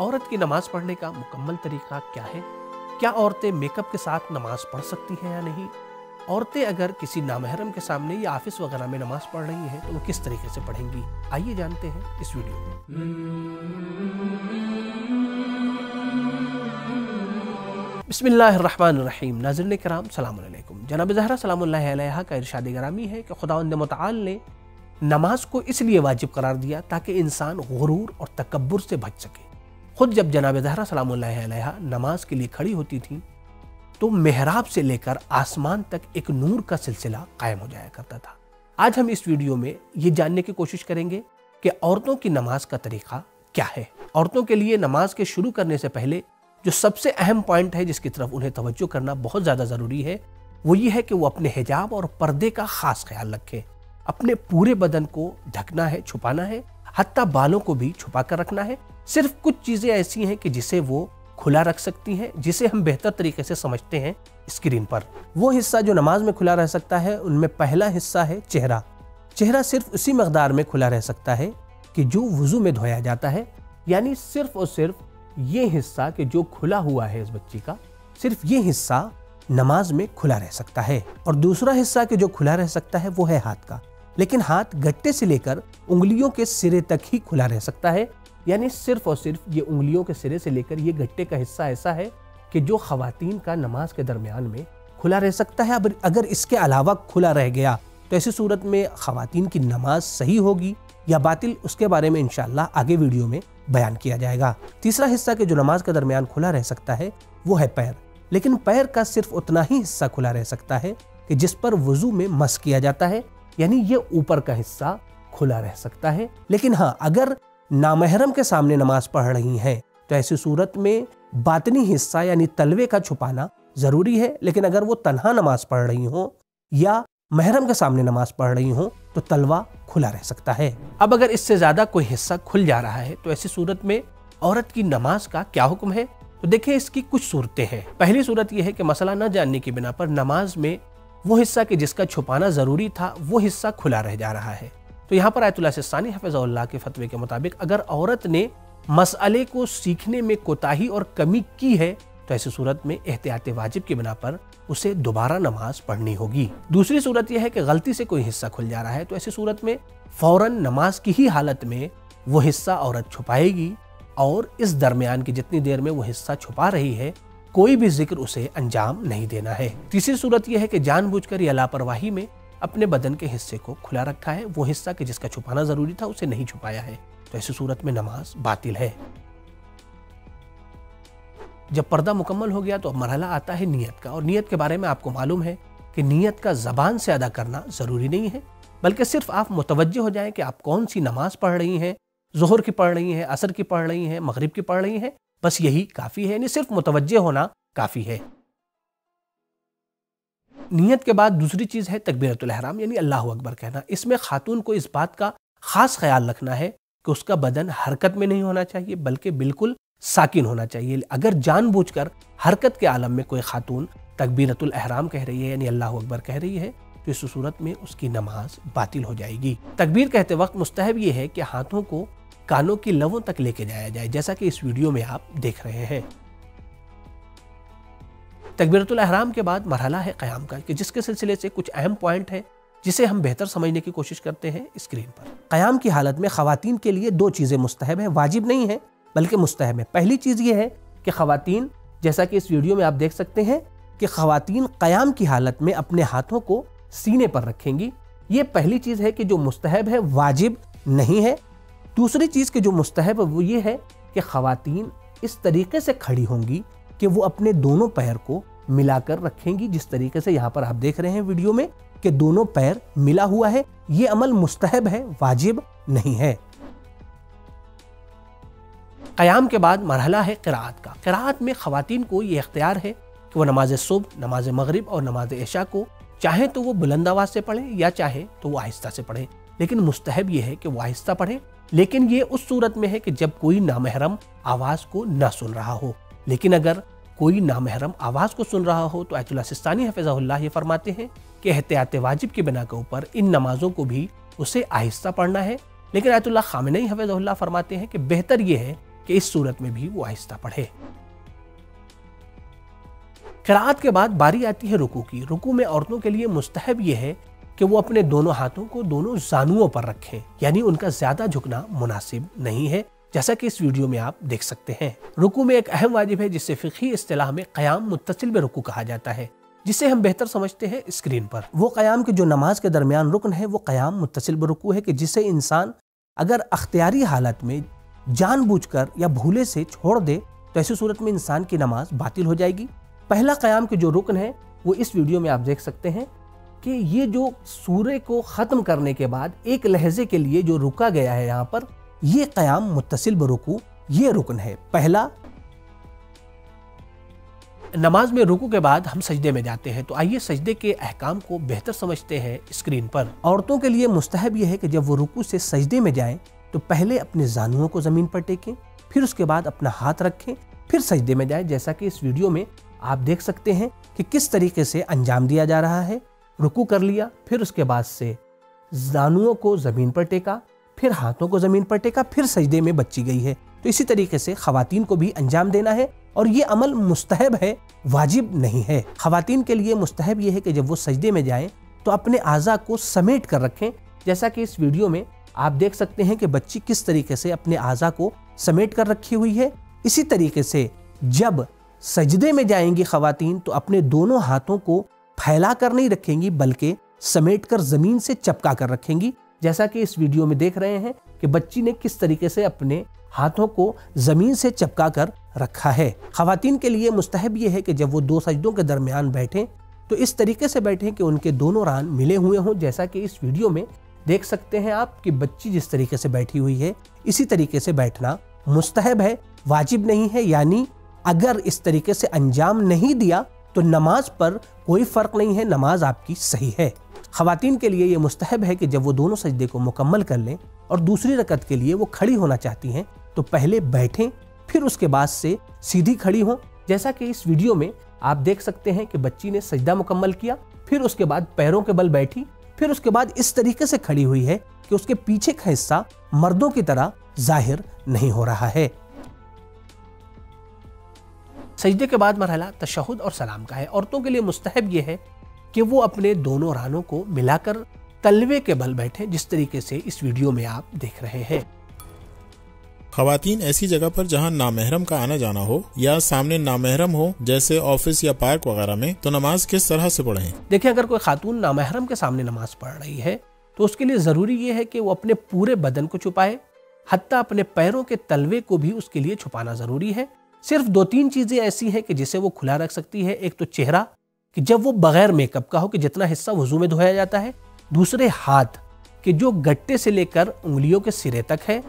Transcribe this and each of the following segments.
औरत की नमाज पढ़ने का मुकम्मल तरीका क्या है? क्या औरतें मेकअप के साथ नमाज पढ़ सकती हैं या नहीं? औरतें अगर किसी नामहरम के सामने या ऑफिस वगैरह में नमाज पढ़ रही हैं तो वो किस तरीके से पढ़ेंगी? आइए जानते हैं इस वीडियो में। बिस्मिल्लाहिर्रहमानिर्रहीम। नाज़रीन किराम सलाम अलैकुम। जनाब ज़हरा सलामुल्लाहि अलैहा का इरशाद गिरामी है कि खुदावंद मुतआल ने नमाज को इसलिए वाजिब करार दिया ताकि इंसान गुरूर और तकब्बुर से बच सके। खुद जब जनाब ज़हरा सलामुल्लाहि अलैहा नमाज के लिए खड़ी होती थी तो मेहराब से लेकर आसमान तक एक नूर का सिलसिला कायम हो जाया करता था। आज हम इस वीडियो में ये जानने की कोशिश करेंगे कि औरतों की नमाज का तरीका क्या है। औरतों के लिए नमाज के शुरू करने से पहले जो सबसे अहम पॉइंट है जिसकी तरफ उन्हें तवज्जो करना बहुत ज़्यादा ज़रूरी है वो ये है कि वो अपने हिजाब और पर्दे का खास ख्याल रखें। अपने पूरे बदन को ढकना है, छुपाना है, हत्ता बालों को भी छुपा कर रखना है। सिर्फ कुछ चीज़ें ऐसी हैं कि जिसे वो खुला रख सकती हैं, जिसे हम बेहतर तरीके से समझते हैं स्क्रीन पर। वो हिस्सा जो नमाज में खुला रह सकता है उनमें पहला हिस्सा है चेहरा। चेहरा सिर्फ उसी मकदार में खुला रह सकता है कि जो वुजू में धोया जाता है, यानी सिर्फ और सिर्फ ये हिस्सा कि जो खुला हुआ है इस बच्ची का, सिर्फ ये हिस्सा नमाज में खुला रह सकता है। और दूसरा हिस्सा कि जो खुला रह सकता है वो है हाथ का, लेकिन हाथ गट्टे से लेकर उंगलियों के सिरे तक ही खुला रह सकता है। यानी सिर्फ और सिर्फ ये उंगलियों के सिरे से लेकर ये गट्टे का हिस्सा ऐसा है कि जो खवातीन का नमाज के दरमियान में खुला रह सकता है। अब अगर इसके अलावा खुला रह गया तो ऐसी सूरत में खवातीन की नमाज सही होगी या बातिल, उसके बारे में इंशाअल्लाह आगे वीडियो में बयान किया जाएगा। तीसरा हिस्सा के जो नमाज के दरमियान खुला रह सकता है वो है पैर, लेकिन पैर का सिर्फ उतना ही हिस्सा खुला रह सकता है कि जिस पर वुजू में मस किया जाता है, यानी ये ऊपर का हिस्सा खुला रह सकता है। लेकिन हाँ, अगर नामहरम के सामने नमाज पढ़ रही हैं तो ऐसी सूरत में बातनी हिस्सा यानी तलवे का छुपाना जरूरी है। लेकिन अगर वो तन्हा नमाज पढ़ रही हो या महरम के सामने नमाज पढ़ रही हो तो तलवा खुला रह सकता है। अब अगर इससे ज्यादा कोई हिस्सा खुल जा रहा है तो ऐसी सूरत में औरत की नमाज का क्या हुक्म है? तो देखिए, इसकी कुछ सूरतें हैं। पहली सूरत यह है कि मसला न जानने की बिना पर नमाज में वो हिस्सा कि जिसका छुपाना जरूरी था वो हिस्सा खुला रह जा रहा है। तो यहाँ पर आयतुल्लाह सिस्तानी हफ़िज़हुल्लाह के फतवे के मुताबिक अगर औरत ने मसअले को सीखने में कोताही और कमी की है तो ऐसी सूरत में एहतियात वाजिब की बिना पर उसे दोबारा नमाज पढ़नी होगी। दूसरी सूरत यह है कि गलती से कोई हिस्सा खुल जा रहा है तो ऐसी सूरत में फौरन नमाज की ही हालत में वो हिस्सा औरत छुपाएगी और इस दरमियान की जितनी देर में वो हिस्सा छुपा रही है कोई भी जिक्र उसे अंजाम नहीं देना है। तीसरी सूरत यह है कि जानबूझकर या लापरवाही में अपने बदन के हिस्से को खुला रखा है, वो हिस्सा कि जिसका छुपाना जरूरी था उसे नहीं छुपाया है, तो ऐसी सूरत में नमाज बातिल है। जब पर्दा मुकम्मल हो गया तो अब मरहला आता है नियत का। और नियत के बारे में आपको मालूम है कि नियत का ज़बान से अदा करना ज़रूरी नहीं है, बल्कि सिर्फ आप मुतवज्जे हो जाएं कि आप कौन सी नमाज पढ़ रही हैं, ज़ोहर की पढ़ रही हैं, असर की पढ़ रही हैं, मगरिब की पढ़ रही हैं, बस यही काफ़ी है। यानी सिर्फ मुतवज्जे होना काफ़ी है। नियत के बाद दूसरी चीज़ है तकबीरतुल इहराम यानी अल्लाहु अकबर कहना। इसमें खातून को इस बात का खास ख्याल रखना है कि उसका बदन हरकत में नहीं होना चाहिए बल्कि बिल्कुल साकिन होना चाहिए। अगर जानबूझकर हरकत के आलम में कोई खातून तकबीरतुल इहराम कह रही है यानी अल्लाहु अकबर कह रही है तो इस सूरत में उसकी नमाज बातिल हो जाएगी। तकबीर कहते वक्त मुस्तहब ये है कि हाथों को कानों की लवों तक लेके जाया जाए, जैसा कि इस वीडियो में आप देख रहे हैं। तकबीरतुल इहराम के बाद मरहला है क़याम का, कि जिसके सिलसिले से कुछ अहम पॉइंट है जिसे हम बेहतर समझने की कोशिश करते हैं स्क्रीन पर। क़याम की हालत में ख़वातीन के लिए दो चीज़ें मुस्तहब है, वाजिब नहीं है बल्कि मुस्तहब है। पहली चीज़ ये है कि ख़वातीन, जैसा कि इस वीडियो में आप देख सकते हैं कि ख़वातीन क़याम की हालत में अपने हाथों को सीने पर रखेंगी। ये पहली चीज़ है कि जो मुस्तहब है, वाजिब नहीं है। दूसरी चीज़ कि जो मुस्तहब है वो ये है कि ख़वातीन इस तरीके से खड़ी होंगी कि वो अपने दोनों पैर को मिलाकर रखेंगी, जिस तरीके से यहाँ पर आप देख रहे हैं वीडियो में कि दोनों पैर मिला हुआ है। ये अमल मुस्तहब है, वाजिब नहीं है। क़याम के बाद मरहला है क़िराअत का। क़िराअत में ख़वातीन को ये इख्तियार है कि वो नमाज सुबह, नमाज मगरिब और नमाज इशा को चाहे तो वो बुलंद आवाज़ से पढ़े या चाहे तो वो आहिस्ता से पढ़े, लेकिन मुस्तहब ये है कि वो आहिस्ता पढ़े। लेकिन ये उस सूरत में है कि जब कोई नामहरम आवाज़ को न सुन रहा हो। लेकिन अगर कोई नामहरम आवाज़ को सुन रहा हो तो आयतुल्लाह सिस्तानी हफ़िज़हुल्लाह ये फरमाते हैं कि एहतियात वाजिब की बिना के ऊपर इन नमाजों को भी उसे आहिस्ता पढ़ना है। लेकिन आयतुल्लाह ख़ामेनी हफ़िज़हुल्लाह फरमाते हैं कि बेहतर ये है कि इस सूरत में भी वो आहिस्ता पढ़े। क़िराअत के बाद बारी आती है रुकू की। रुकू में औरतों के लिए मुस्तहब ये है कि वो अपने दोनों हाथों को दोनों जानुओं पर रखें, यानी उनका ज्यादा झुकना मुनासिब नहीं है, जैसा कि इस वीडियो में आप देख सकते हैं। रुकू में एक अहम वाजिब है जिसे फ़िक़ही इस्तिलाह में क़याम मुत्तसिल में रुकू कहा जाता है, जिसे हम बेहतर समझते हैं स्क्रीन पर। वो क़याम के जो नमाज के दरमियान रुकन है वो क़याम मुत्तसिल में रुकू है कि जिसे इंसान अगर अख्तियारी हालत में जानबूझकर या भूले से छोड़ दे तो ऐसी सूरत में इंसान की नमाज बातिल हो जाएगी। पहला क़याम के जो रुकन है वो इस वीडियो में आप देख सकते हैं कि ये जो सूरे को ख़त्म करने के बाद एक लहजे के लिए जो रुका गया है यहाँ पर, ये क़याम मुत्तसिल बरुकू ये रुकन है पहला। नमाज में रुकू के बाद हम सजदे में जाते हैं, तो आइए सजदे के अहकाम को बेहतर समझते हैं स्क्रीन पर। औरतों के लिए मुस्तहब यह है कि जब वो रुकू से सजदे में जाएं तो पहले अपने जानुओं को ज़मीन पर टेकें, फिर उसके बाद अपना हाथ रखें, फिर सजदे में जाएं, जैसा कि इस वीडियो में आप देख सकते हैं कि किस तरीके से अंजाम दिया जा रहा है। रुकू कर लिया, फिर उसके बाद से जानुओं को ज़मीन पर टेका, फिर हाथों को ज़मीन पर टेका, फिर सजदे में बची गई है। तो इसी तरीके से ख़वातीन को भी अंजाम देना है और ये अमल मुस्तहब है, वाजिब नहीं है। ख़वातीन के लिए मुस्तहब ये है कि जब वो सजदे में जाएं तो अपने आज़ा को समेट कर रखें, जैसा कि इस वीडियो में आप देख सकते हैं कि बच्ची किस तरीके से अपने आज़ा को समेट कर रखी हुई है। इसी तरीके से जब सजदे में जाएंगी ख़वातीन तो अपने दोनों हाथों को फैला कर नहीं रखेंगी बल्कि समेट कर ज़मीन से चपका कर रखेंगी, जैसा कि इस वीडियो में देख रहे हैं कि बच्ची ने किस तरीके से अपने हाथों को ज़मीन से चपका कर रखा है। ख़वातीन के लिए मुस्तहब ये है कि जब वो दो सजदों के दरमियान बैठें तो इस तरीके से बैठें कि उनके दोनों रान मिले हुए हों, जैसा कि इस वीडियो में देख सकते हैं आप कि बच्ची जिस तरीके से बैठी हुई है इसी तरीके से बैठना मुस्तहब है, वाजिब नहीं है। यानी अगर इस तरीके से अंजाम नहीं दिया तो नमाज पर कोई फ़र्क नहीं है, नमाज आपकी सही है। ख़वातीन के लिए ये मुस्तहब है कि जब वो दोनों सजदे को मुकम्मल कर लें और दूसरी रकत के लिए वो खड़ी होना चाहती हैं तो पहले बैठें, फिर उसके बाद से सीधी खड़ी हों, जैसा कि इस वीडियो में आप देख सकते हैं कि बच्ची ने सजदा मुकम्मल किया, फिर उसके बाद पैरों के बल बैठी, फिर उसके बाद इस तरीके से खड़ी हुई है कि उसके पीछे का हिस्सा मर्दों की तरह जाहिर नहीं हो रहा है। सजदे के बाद मरहला तशहुद और सलाम का है। औरतों के लिए मुस्तहब ये है कि वो अपने दोनों रानों को मिलाकर तलवे के बल बैठें, जिस तरीके से इस वीडियो में आप देख रहे हैं। ख़वातीन ऐसी जगह पर जहां नामहरम का आना जाना हो या सामने नामहरम हो, जैसे ऑफिस या पार्क वगैरह में, तो नमाज किस तरह से पढ़ें? देखिए, अगर कोई खातून नामहरम के सामने नमाज पढ़ रही है तो उसके लिए ज़रूरी ये है कि वो अपने पूरे बदन को छुपाए, हत्ता अपने पैरों के तलवे को भी उसके लिए छुपाना ज़रूरी है। सिर्फ 2-3 चीज़ें ऐसी हैं कि जिसे वो खुला रख सकती है। एक तो चेहरा कि जब वो बगैर मेकअप का हो कि जितना हिस्सा वुज़ू में धोया जाता है। दूसरे हाथ कि जो गट्टे से लेकर उंगलियों के सिरे तक है।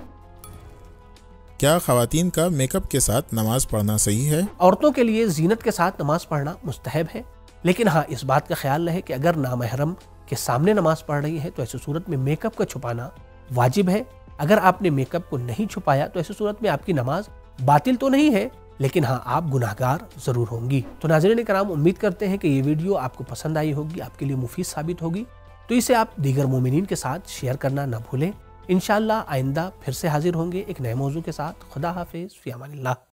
क्या ख़वातीन का मेकअप के साथ नमाज पढ़ना सही है? औरतों के लिए जीनत के साथ नमाज पढ़ना मुस्तहब है, लेकिन हाँ, इस बात का ख्याल रहे कि अगर नामहरम के सामने नमाज पढ़ रही है तो ऐसी सूरत में मेकअप का छुपाना वाजिब है। अगर आपने मेकअप को नहीं छुपाया तो ऐसी सूरत में आपकी नमाज बातिल तो नहीं है, लेकिन हाँ, आप गुनाहगार जरूर होंगी। तो नाज़रीन कराम, उम्मीद करते हैं कि ये वीडियो आपको पसंद आई होगी, आपके लिए मुफीद साबित होगी। तो इसे आप दीगर मोमिनीन के साथ शेयर करना न भूलें। इंशाअल्लाह आइंदा फिर से हाजिर होंगे एक नए मौजू के साथ। खुदा हाफिज़, फ़ी अमानिल्लाह।